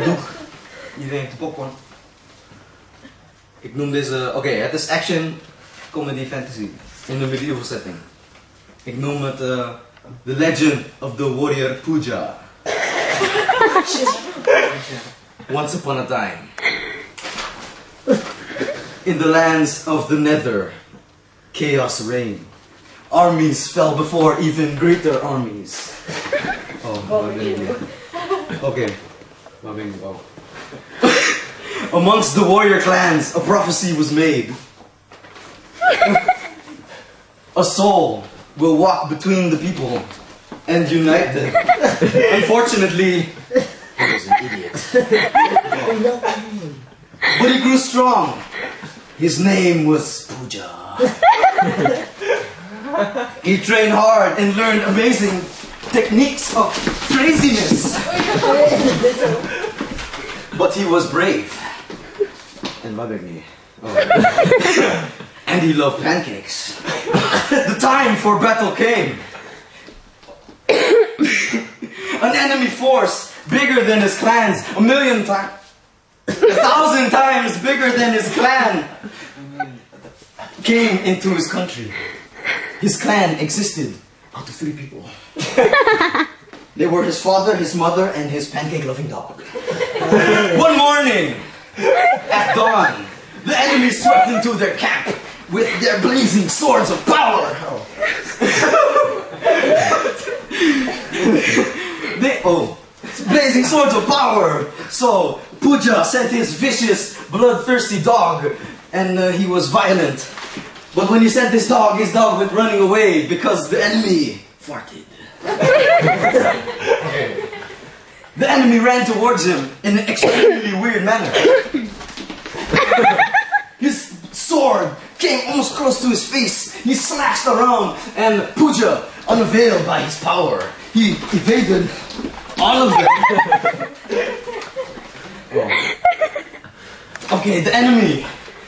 Doeg. Iedereen heeft de popcorn. Ik noem deze... Oké, het is action, comedy, fantasy. In een medieval setting. Ik noem het The Legend of the Warrior Phoejah. Once upon a time, in the lands of the Nether, chaos reigned. Armies fell before even greater armies. Oh, waar ben ik nu? Oké, waar ben ik nu? Oh. Amongst the warrior clans, a prophecy was made. A soul will walk between the people and unite them. Unfortunately, he was an idiot. But he grew strong. His name was Phoejah. He trained hard and learned amazing techniques of craziness. But he was brave. And and he loved pancakes. The time for battle came. An enemy force bigger than his clans, 1,000,000 times, 1,000 times bigger than his clan, came into his country. His clan existed out of 3 people. They were his father, his mother, and his pancake-loving dog. One morning, at dawn, the enemy swept into their camp with their blazing swords of power. Blazing swords of power. So Phoejah sent his vicious, bloodthirsty dog, and he was violent. But when he sent his dog went running away because the enemy farted. The enemy ran towards him in an extremely weird manner. His sword came almost close to his face. He slashed around, and Phoejah, unveiled by his power, he evaded all of them. Okay, the enemy,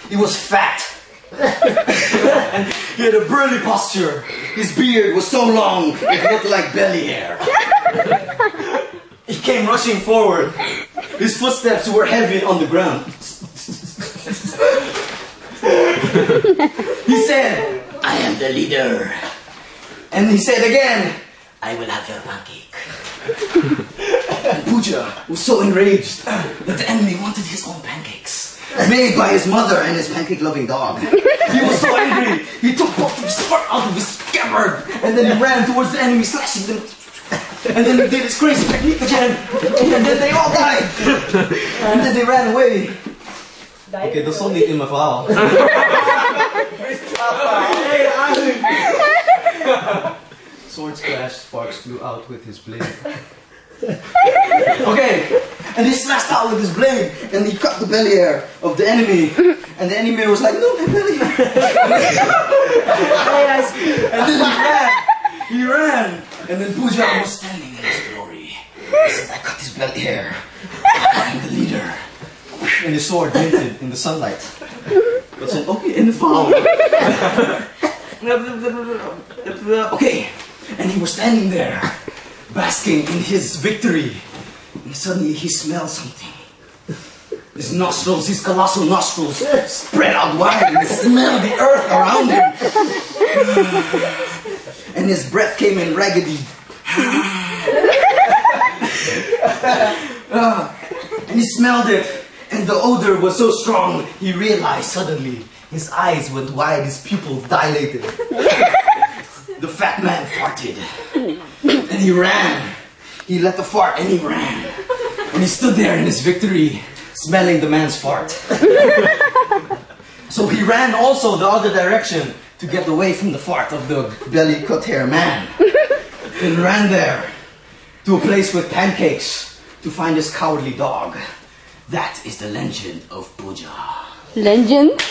he was fat. And he had a burly posture. His beard was so long, it looked like belly hair. He came rushing forward. His footsteps were heavy on the ground. He said, "I am the leader." And he said again, "I will have your pancake." And Phoejah was so enraged that the enemy wanted his own pancakes, made by his mother and his pancake-loving dog. He was so angry, he took both of his sword out of his scabbard, and then he ran towards the enemy, slashing them. And then he did his crazy technique again, and then they all died. And then they ran away. Okay, dat stond niet in mijn verhaal. Swords clashed, sparks flew out with his blade. Okay, and he slashed out with his blade, and he cut the belly hair of the enemy, and the enemy was like, "No, my belly hair." And then he ran, and then Phoejah was standing in his glory. He said, "I cut his belly hair, I'm the leader." And his sword glinted in the sunlight. Dat stond ook in het verhaal. Okay, and he was standing there, basking in his victory. And suddenly he smelled something. His nostrils, his colossal nostrils, spread out wide and smelled the earth around him. And his breath came in raggedy. And he smelled it. And the odor was so strong, he realized suddenly. His eyes went wide, his pupils dilated. The fat man farted. And he ran. He let the fart and he ran. And he stood there in his victory, smelling the man's fart. So he ran also the other direction to get away from the fart of the belly cut hair man. And ran there to a place with pancakes to find his cowardly dog. That is the legend of Phoejah. Legend?